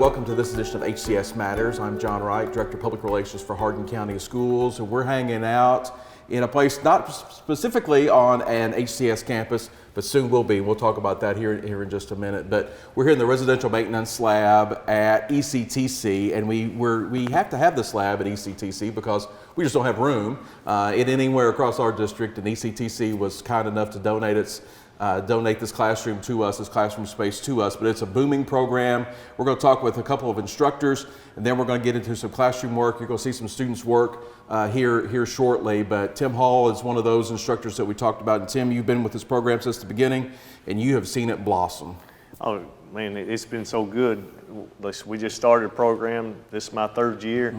welcome to this edition of HCS Matters. I'm John Wright, Director of Public Relations for Hardin County Schools, and we're hanging out in a place not specifically on an HCS campus, but soon will be. We'll talk about that here in just a minute. But we're here in the residential maintenance lab at ECTC, and we have to have this lab at ECTC because we just don't have room anywhere across our district, and ECTC was kind enough to donate this classroom to us, this classroom space to us. But it's a booming program. We're going to talk with a couple of instructors, and then we're going to get into some classroom work. You're going to see some students work here shortly. But Tim Hall is one of those instructors that we talked about. And Tim, you've been with this program since the beginning, and you have seen it blossom. Oh man, it's been so good. We just started a program. This is my third year,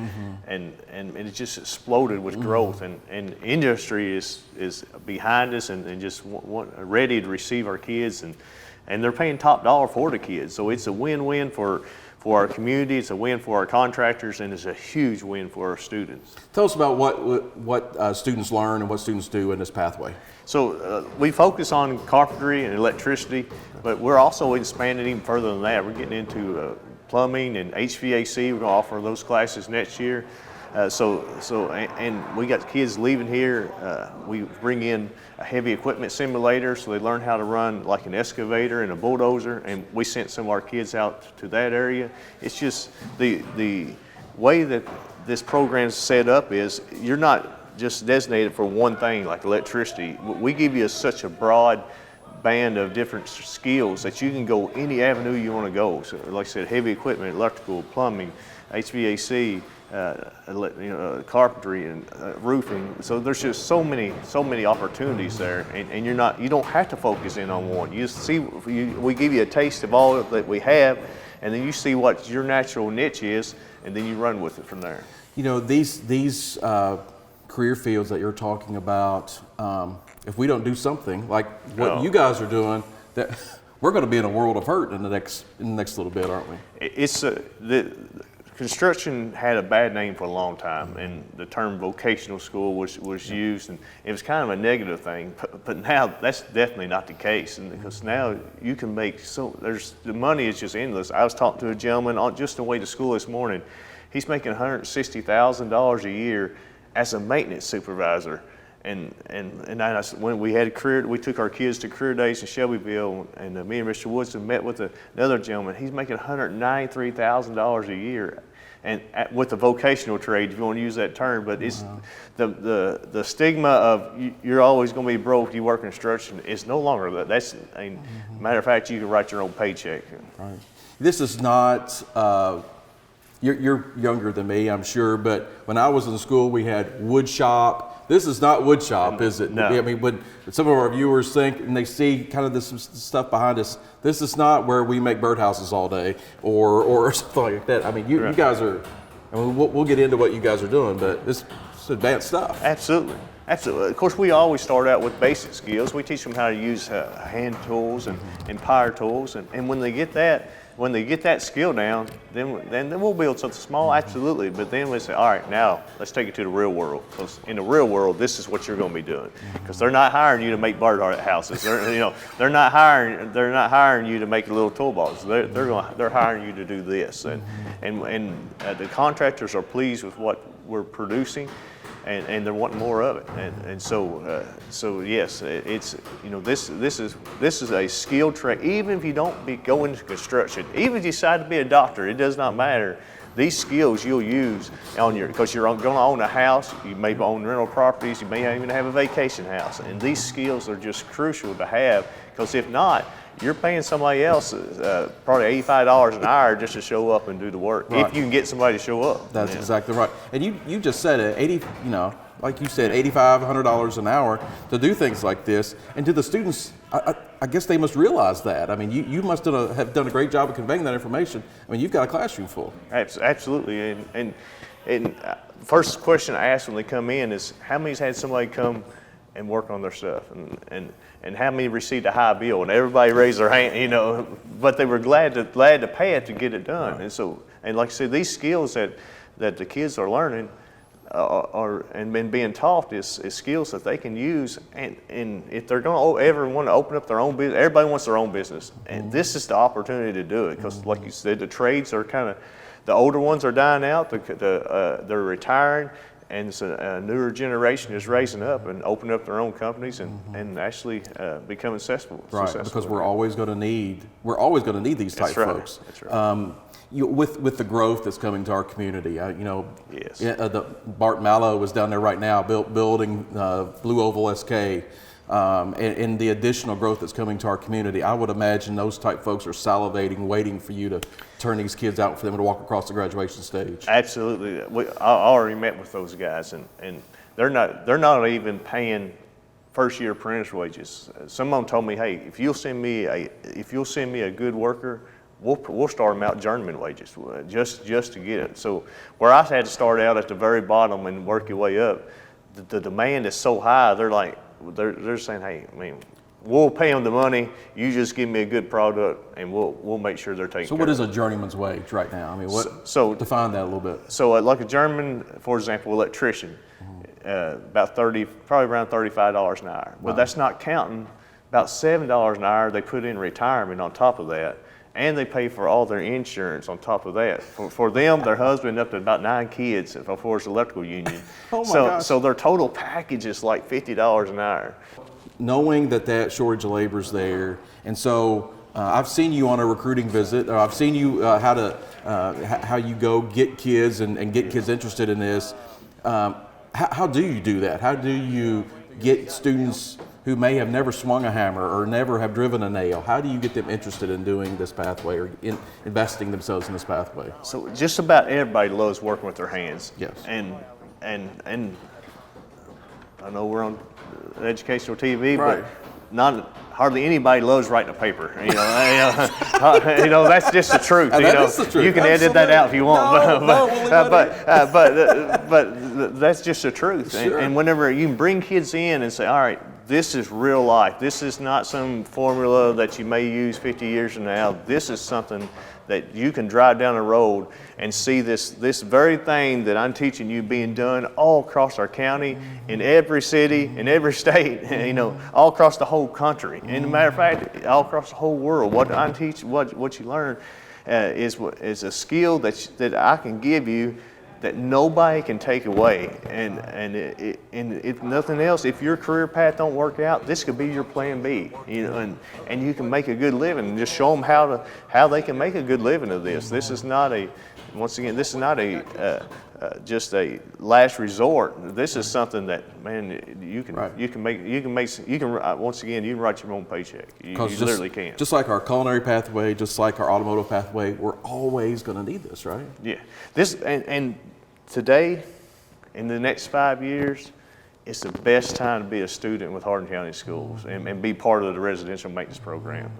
and it just exploded with growth. And industry is behind us and just ready to receive our kids, and they're paying top dollar for the kids. So it's a win-win for our community, it's a win for our contractors, and it's a huge win for our students. Tell us about what students learn and what students do in this pathway. So we focus on carpentry and electricity, but we're also expanding even further than that. We're getting into plumbing and HVAC. We're going to offer those classes next year. And we got kids leaving here. We bring in a heavy equipment simulator so they learn how to run like an excavator and a bulldozer, and we sent some of our kids out to that area. It's just the way that this program's set up is you're not just designated for one thing like electricity. We give you such a broad band of different skills that you can go any avenue you want to go. So like I said, heavy equipment, electrical, plumbing, HVAC, carpentry and roofing. So there's just so many opportunities there, and you don't have to focus in on one. You see, we give you a taste of all that we have, and then you see what your natural niche is, and then you run with it from there. You know, these career fields that you're talking about, if we don't do something like what you guys are doing, that we're going to be in a world of hurt in the next little bit, aren't we? It's construction had a bad name for a long time, and the term vocational school was used, and it was kind of a negative thing. But now that's definitely not the case, and because now you can make the money is just endless. I was talking to a gentleman just on the way to school this morning. He's making $160,000 a year as a maintenance supervisor. And when we took our kids to career days in Shelbyville, and me and Mr. Woodson met with another gentleman. He's making $193,000 a year, and with the vocational trade, if you want to use that term. But it's the stigma of you're always going to be broke. You work in construction is no longer that. That's matter of fact, you can write your own paycheck. Right. This is not. You're younger than me, I'm sure, but when I was in school, we had wood shop. This is not wood shop, is it? No. I mean, when some of our viewers think and they see kind of this stuff behind us, this is not where we make birdhouses all day or something like that. I mean, you guys are. I mean, we'll get into what you guys are doing, but it's advanced stuff. Absolutely. Absolutely. Of course, we always start out with basic skills. We teach them how to use hand tools and power tools, and when they get that skill down, then we'll build something small, absolutely. But then we say, all right, now let's take it to the real world. Because in the real world, this is what you're going to be doing. Because they're not hiring you to make birdhouses. They're not hiring you to make little toolboxes. They're hiring you to do this. And the contractors are pleased with what we're producing. And they're wanting more of it, and so yes, it's this is a skilled trade. Even if you don't go into construction, even if you decide to be a doctor, it does not matter. These skills you'll use because you're going to own a house. You may own rental properties. You may even have a vacation house, and these skills are just crucial to have. Because if not, you're paying somebody else probably $85 an hour just to show up and do the work. Right. If you can get somebody to show up. That's exactly right. And you just said it, like you said, $85, $100 an hour to do things like this. And to the students, I guess they must realize that. I mean, you must have done a great job of conveying that information. I mean, you've got a classroom full. Absolutely. And first question I ask when they come in is, how many's had somebody come and work on their stuff, and how many received a high bill? And everybody raised their hand, but they were glad to pay it to get it done. Right. And like I said, these skills that the kids are learning, and been being taught is skills that they can use, and if they're going to ever want to open up their own business, everybody wants their own business, and this is the opportunity to do it, because like you said, the trades are kind of, the older ones are dying out, they're retiring, and so a newer generation is raising up and opening up their own companies and actually becoming successful. Right, because we're always going to need these type folks. That's right. With the growth that's coming to our community, Yes. Bart Mallow is down there right now building Blue Oval SK, and the additional growth that's coming to our community. I would imagine those type folks are salivating, waiting for you to turn these kids out for them to walk across the graduation stage. Absolutely. I already met with those guys, and they're not even paying first year apprentice wages. Some of them told me, hey, if you'll send me a good worker, we'll start them out journeyman wages just to get it. So where I had to start out at the very bottom and work your way up, the demand is so high. They're saying, hey, I mean, we'll pay them the money. You just give me a good product, and we'll make sure they're taken care of. So what is a journeyman's wage right now? I mean, define that a little bit. So like a journeyman, for example, electrician, probably around $35 an hour. But that's not counting about $7 an hour they put in retirement on top of that. And they pay for all their insurance on top of that. For them, their husband, up to about 9 kids for his electrical union. Oh my gosh. So their total package is like $50 an hour. Knowing that shortage of labor is there, and so I've seen you on a recruiting visit. I've seen you how you go get kids and get kids interested in this. How do you do that? How do you get students who may have never swung a hammer or never have driven a nail? How do you get them interested in doing this pathway or investing themselves in this pathway? So just about everybody loves working with their hands. Yes. And I know we're on educational TV, right, but hardly anybody loves writing a paper. That's just the truth. That is the truth. You can edit that out if you want, but that's just the truth. Sure. And whenever you can bring kids in and say, all right, this is real life. This is not some formula that you may use 50 years from now. This is something that you can drive down the road and see this very thing that I'm teaching you being done all across our county, in every city, in every state, all across the whole country. And as a matter of fact, all across the whole world. What I teach, what you learn is a skill that I can give you that nobody can take away, and if nothing else, if your career path don't work out, this could be your plan B, and you can make a good living, and just show them how they can make a good living of this. This is not just a last resort. This is something that, man, you can write your own paycheck. You literally can. Just like our culinary pathway, just like our automotive pathway, we're always going to need this, right? Yeah. This and today, in the next 5 years, it's the best time to be a student with Hardin County Schools and be part of the residential maintenance program.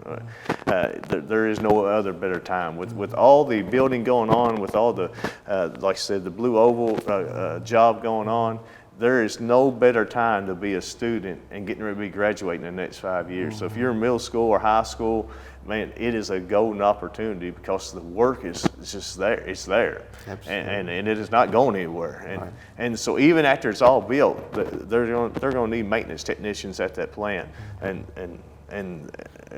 There is no other better time. With all the building going on, with all the, like I said, the Blue Oval job going on, there is no better time to be a student and getting ready to be graduating in the next 5 years. So if you're in middle school or high school, man, it is a golden opportunity because the work is just there. It's there. And it is not going anywhere. And so even after it's all built, they're going to need maintenance technicians at that plant. And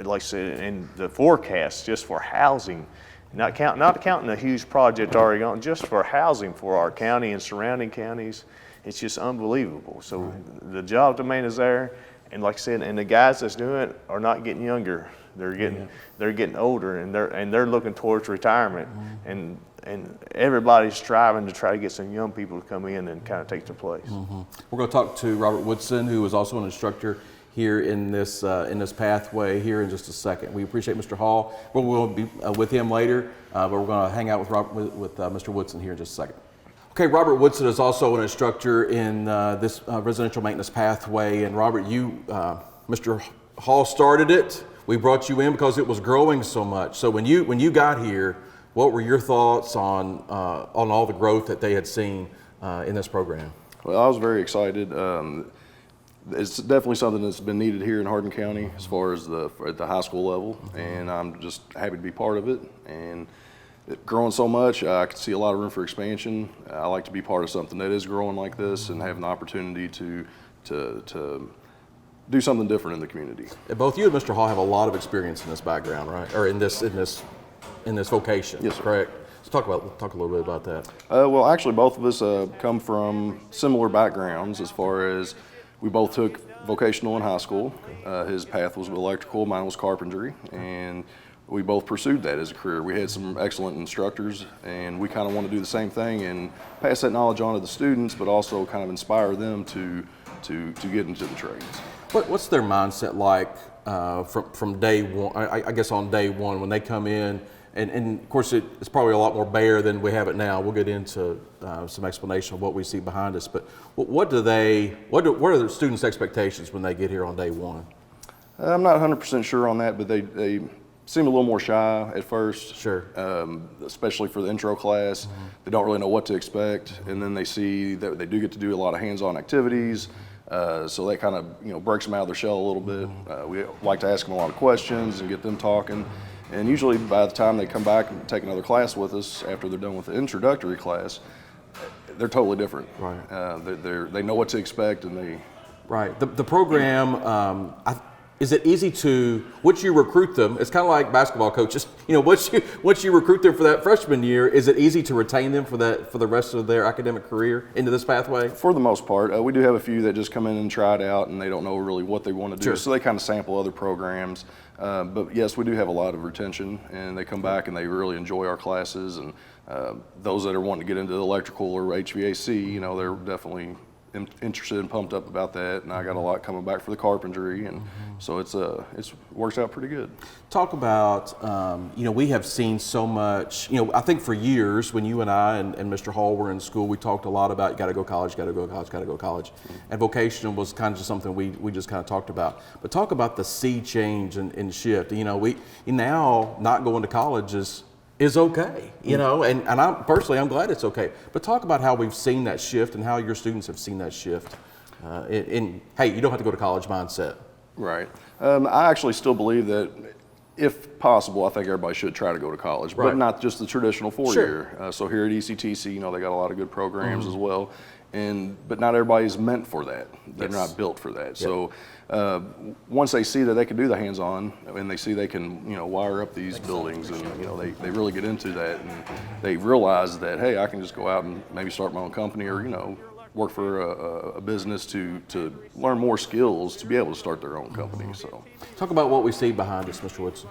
like I said, and the forecast just for housing, not counting a huge project already on, just for housing for our county and surrounding counties, it's just unbelievable. So the job demand is there, and like I said, and the guys that's doing it are not getting younger. They're getting older, and they're looking towards retirement, and everybody's striving to try to get some young people to come in and kind of take their place. We're going to talk to Robert Woodson, who is also an instructor here in this pathway here in just a second. We appreciate Mr. Hall. We'll be with him later, but we're going to hang out with Mr. Woodson here in just a second. Okay, Robert Woodson is also an instructor in this residential maintenance pathway. And Robert, Mr. Hall started it. We brought you in because it was growing so much. So when you got here, what were your thoughts on all the growth that they had seen in this program? Well, I was very excited. It's definitely something that's been needed here in Hardin County as far as at the high school level, and I'm just happy to be part of it. And growing so much, I can see a lot of room for expansion. I like to be part of something that is growing like this and having the opportunity to do something different in the community. And both you and Mr. Hall have a lot of experience in this background, right? Or in this vocation. Yes, sir. Correct. So talk a little bit about that. Well, actually, both of us come from similar backgrounds as far as we both took vocational in high school. His path was electrical, mine was carpentry, and we both pursued that as a career. We had some excellent instructors, and we kind of want to do the same thing and pass that knowledge on to the students, but also kind of inspire them to get into the trades. What's their mindset like from day one? I guess on day one when they come in, and of course it's probably a lot more bare than we have it now. We'll get into some explanation of what we see behind us. But what are the students' expectations when they get here on day one? I'm not 100% sure on that, but they seem a little more shy at first. Sure. Especially for the intro class. Mm-hmm. They don't really know what to expect, and then they see that they do get to do a lot of hands-on activities. So that kind of breaks them out of their shell a little bit. We like to ask them a lot of questions and get them talking. And usually by the time they come back and take another class with us after they're done with the introductory class, they're totally different. Right. They know what to expect, and they. Right. The program. Is it easy to, once you recruit them, it's kind of like basketball coaches, once you recruit them for that freshman year, is it easy to retain them for the rest of their academic career into this pathway? For the most part. We do have a few that just come in and try it out and they don't know really what they want to do. Sure. So they kind of sample other programs. But yes, we do have a lot of retention, and they come back and they really enjoy our classes. And those that are wanting to get into electrical or HVAC, they're definitely interested and pumped up about that, and I got a lot coming back for the carpentry, and so it's works out pretty good. Talk about we have seen so much. I think for years when you and I and Mr. Hall were in school, we talked a lot about got to go college, got to go college, got to go college, and vocational was kind of just something we just kind of talked about. But talk about the sea change and shift. We now not going to college is okay, and I'm glad it's okay. But talk about how we've seen that shift and how your students have seen that shift in hey, you don't have to go to college mindset. Right. I actually still believe that if possible, I think everybody should try to go to college, right. But not just the traditional four-year. Sure. So here at ECTC, they got a lot of good programs as well, but not everybody's meant for that. They're not built for that. Yep. So once they see that they can do the hands-on, and they see they can, wire up these buildings, and they really get into that, and they realize that, hey, I can just go out and maybe start my own company, or work for a business to learn more skills to be able to start their own company. So, talk about what we see behind us, Mr. Woodson.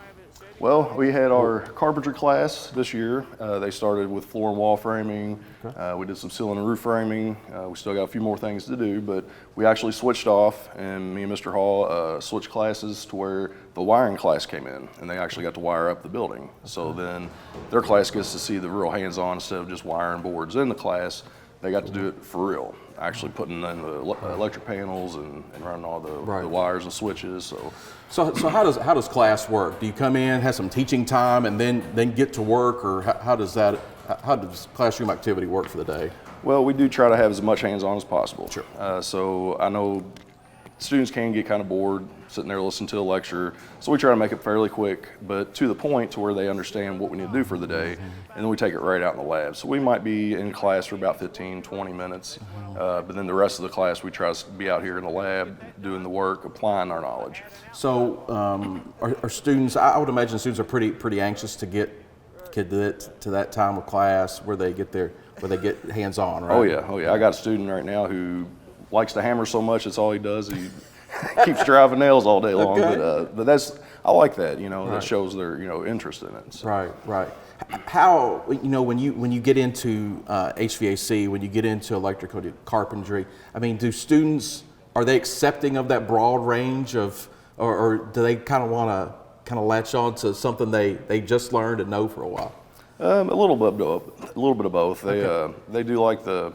Well, we had our carpentry class this year. They started with floor and wall framing. Okay. We did some ceiling and roof framing. We still got a few more things to do, but we actually switched off, and me and Mr. Hall switched classes to where the wiring class came in, and they actually got to wire up the building. Okay. So then their class gets to see the real hands-on instead of just wiring boards in the class. They got to do it for real, actually putting in the electric panels and running all the wires and switches. So how does class work? Do you come in, have some teaching time, and then get to work, or how does classroom activity work for the day? Well, we do try to have as much hands-on as possible. Sure. So I know students can get kind of bored sitting there listening to a lecture, so we try to make it fairly quick, but to the point to where they understand what we need to do for the day, and then we take it right out in the lab. So we might be in class for about 15, 20 minutes, but then the rest of the class we try to be out here in the lab doing the work, applying our knowledge. So are students, I would imagine students are pretty anxious to get to that time of class where they get hands-on, right? Oh yeah. I got a student right now who likes to hammer so much, it's all he does. He keeps driving nails all day long. Okay. But I like that. Right. That shows their interest in it. So. Right. How when you get into HVAC, when you get into electrical carpentry, do students, are they accepting of that broad range of, or do they kind of want to latch on to something they just learned and know for a while? A little bit of both. Okay. They do like the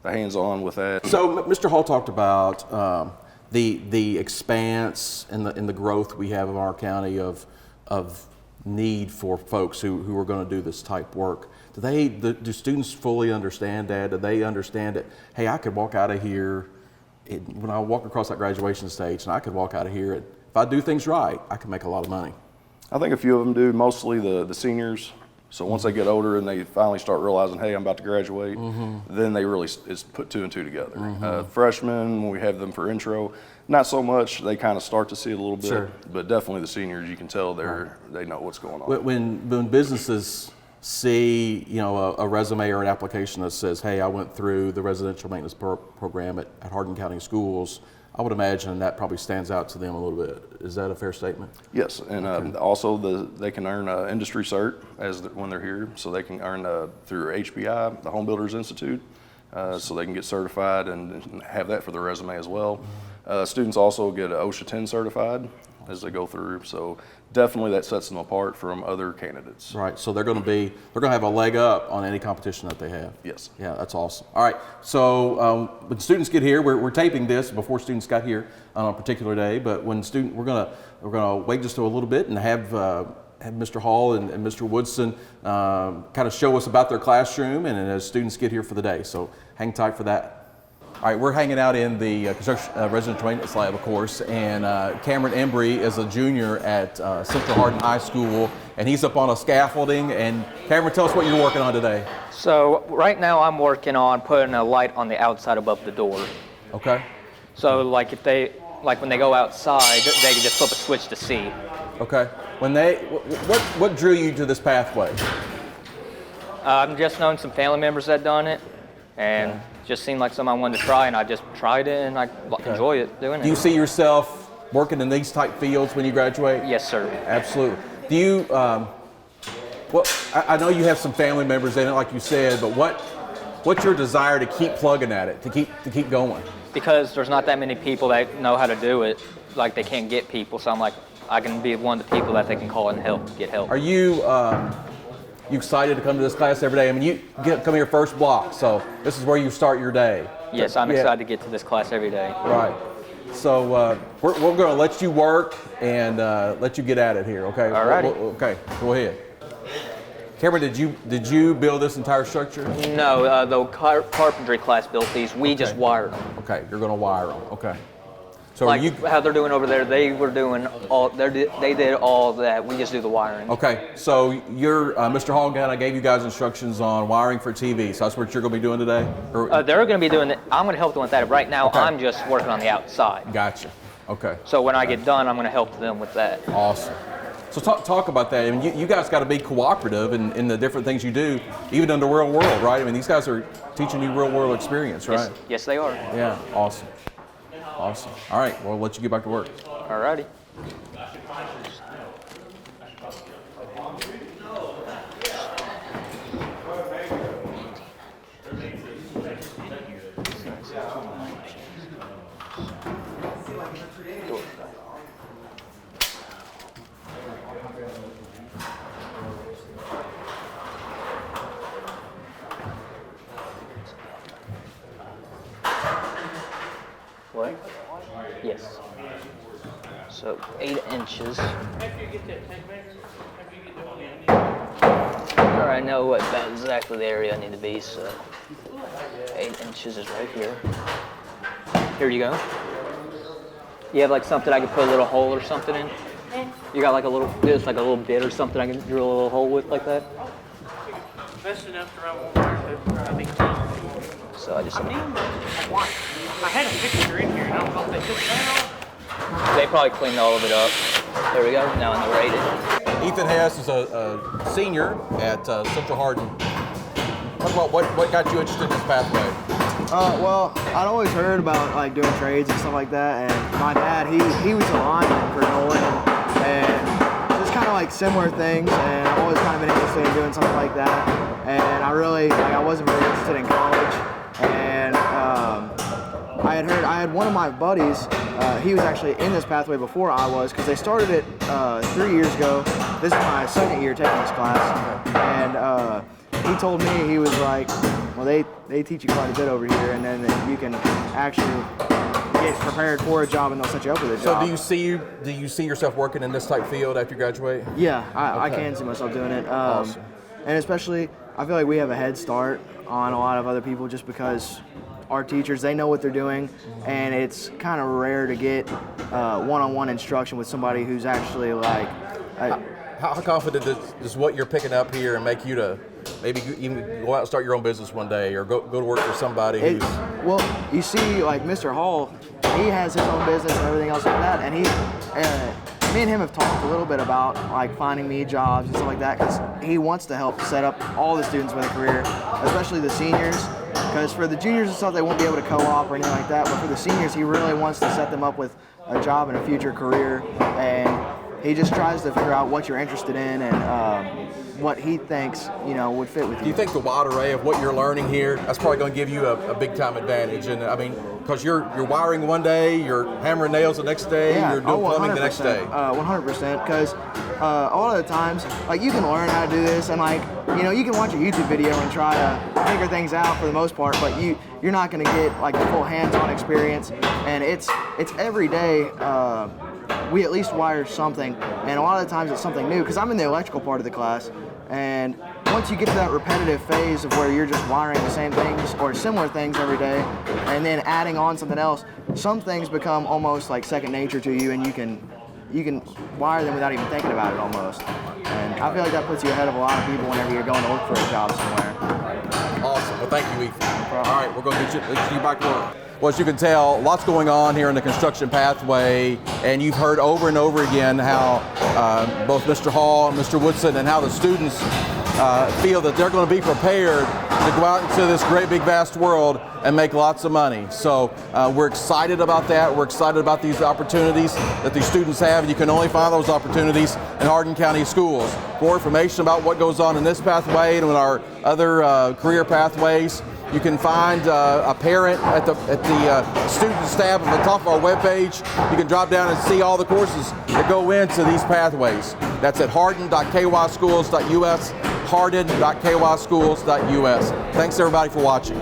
hands-on with that. So Mr. Hall talked about the expanse and the growth we have in our county of need for folks who are going to do this type work. Do students fully understand that? Do they understand that, hey, I could walk out of here, when I walk across that graduation stage, and I could walk out of here, and if I do things right, I can make a lot of money? I think a few of them do, mostly the seniors. So once they get older and they finally start realizing, hey, I'm about to graduate, then they really it's put 2 and 2 together. Freshmen, when we have them for intro, not so much. They kind of start to see it a little bit, but definitely the seniors, you can tell they know what's going on. When businesses see, you know, a resume or an application that says, hey, I went through the residential maintenance program at Hardin County Schools, I would imagine that probably stands out to them a little bit. Is that a fair statement? Yes, and also they can earn industry cert when they're here, so they can earn through HBI, the Home Builders Institute, so they can get certified and have that for their resume as well. Students also get OSHA 10 certified as they go through, so definitely that sets them apart from other candidates. Right, so they're going to have a leg up on any competition that they have. Yes. Yeah, that's awesome. All right, so when students get here, we're taping this before students got here on a particular day, but when we're gonna wait just a little bit and have Mr. Hall and Mr. Woodson kind of show us about their classroom, and as students get here for the day. So hang tight for that. All right, we're hanging out in the construction residential maintenance lab, of course, and Cameron Embry is a junior at Central Hardin High School, and he's up on a scaffolding. And Cameron, tell us what you're working on today. So right now I'm working on putting a light on the outside above the door. Okay. So like when they go outside, they can just flip a switch to see. Okay. What drew you to this pathway? I've just known some family members that done it, and just seemed like something I wanted to try, and I just tried it, and I enjoy it doing it. Do you see yourself working in these type fields when you graduate? Yes, sir. Absolutely. Do you? I know you have some family members in it, like you said, but what's your desire to keep plugging at it, to keep going? Because there's not that many people that know how to do it. Like they can't get people, so I'm like, I can be one of the people that they can call and get help. Are you? You excited to come to this class every day? I mean, you come here first block, so this is where you start your day. Yes, I'm excited to get to this class every day. Right. So we're going to let you work and let you get at it here, okay? All right. Okay, go ahead. Cameron, did you build this entire structure? No, the carpentry class built these. We just wired them. Okay, you're going to wire them. Okay. So like how they're doing over there, they were doing all. They did all that. We just do the wiring. Okay, so you're Mr. Hall and I gave you guys instructions on wiring for TV. So that's what you're going to be doing today. They're going to be doing it. I'm going to help them with that. Right now, okay. I'm just working on the outside. Gotcha. Okay. So when I get done, I'm going to help them with that. Awesome. So talk about that. I mean, you guys got to be cooperative in the different things you do, even in the real world, right? I mean, these guys are teaching you real world experience, right? Yes, they are. Yeah. Awesome. Awesome. All right, well, I'll let you get back to work. All righty. What? Yes. So 8 inches. I know what about exactly the area I need to be, so 8 inches is right here. Here you go. You have like something I can put a little hole or something in? You got like a little, just like a little bit or something I can drill a little hole with like that? That's enough to run one. So I just... I had a picture in here, and I don't know if they took that off. They probably cleaned all of it up. There we go, now in the rated. Ethan Hess is a senior at Central Hardin. Talk about what got you interested in this pathway? Well, I'd always heard about like doing trades and stuff like that, and my dad, he was a lineman for Nolan, and just kind of like similar things, and I've always kind of been interested in doing something like that, and I wasn't really interested in college, and I had one of my buddies, he was actually in this pathway before I was, because they started it 3 years ago. This is my second year taking this class, and he told me, he was like, well, they teach you quite a bit over here, and then you can actually get prepared for a job, and they'll set you up with a job. So do you see yourself working in this type field after you graduate? Yeah, I can see myself doing it. Awesome. And especially, I feel like we have a head start on a lot of other people just because our teachers, they know what they're doing, and it's kind of rare to get one-on-one instruction with somebody who's actually like... how confident does what you're picking up here and make you to maybe even go out and start your own business one day, or go to work for somebody who's... Well, you see, like Mr. Hall, he has his own business and everything else like that, and me and him have talked a little bit about like finding me jobs and stuff like that, because he wants to help set up all the students with a career, especially the seniors. Because for the juniors and stuff, they won't be able to co-op or anything like that, but for the seniors, he really wants to set them up with a job and a future career, and he just tries to figure out what you're interested in and what he thinks, would fit with you. Do you think the wide array of what you're learning here, that's probably going to give you a big time advantage? And I mean, because you're wiring one day, you're hammering nails the next day, you're doing plumbing the next day. 100%, because a lot of the times, like, you can learn how to do this, and like, you can watch a YouTube video and try to figure things out for the most part, but you're not going to get like the full hands-on experience, and it's every day. We at least wire something, and a lot of the times it's something new, because I'm in the electrical part of the class, and once you get to that repetitive phase of where you're just wiring the same things or similar things every day, and then adding on something else, some things become almost like second nature to you, and you can wire them without even thinking about it almost. And I feel like that puts you ahead of a lot of people whenever you're going to look for a job somewhere. Awesome. Well, thank you, Ethan. All right, we're going to get you back to work. Well, as you can tell, lots going on here in the construction pathway, and you've heard over and over again how both Mr. Hall and Mr. Woodson and how the students feel that they're going to be prepared to go out into this great big vast world and make lots of money. So we're excited about that. We're excited about these opportunities that these students have. You can only find those opportunities in Hardin County Schools. For more information about what goes on in this pathway and in our other career pathways, you can find a parent at the students tab at the top of our webpage. You can drop down and see all the courses that go into these pathways. That's at hardin.kyschools.us, hardin.kyschools.us. Thanks everybody for watching.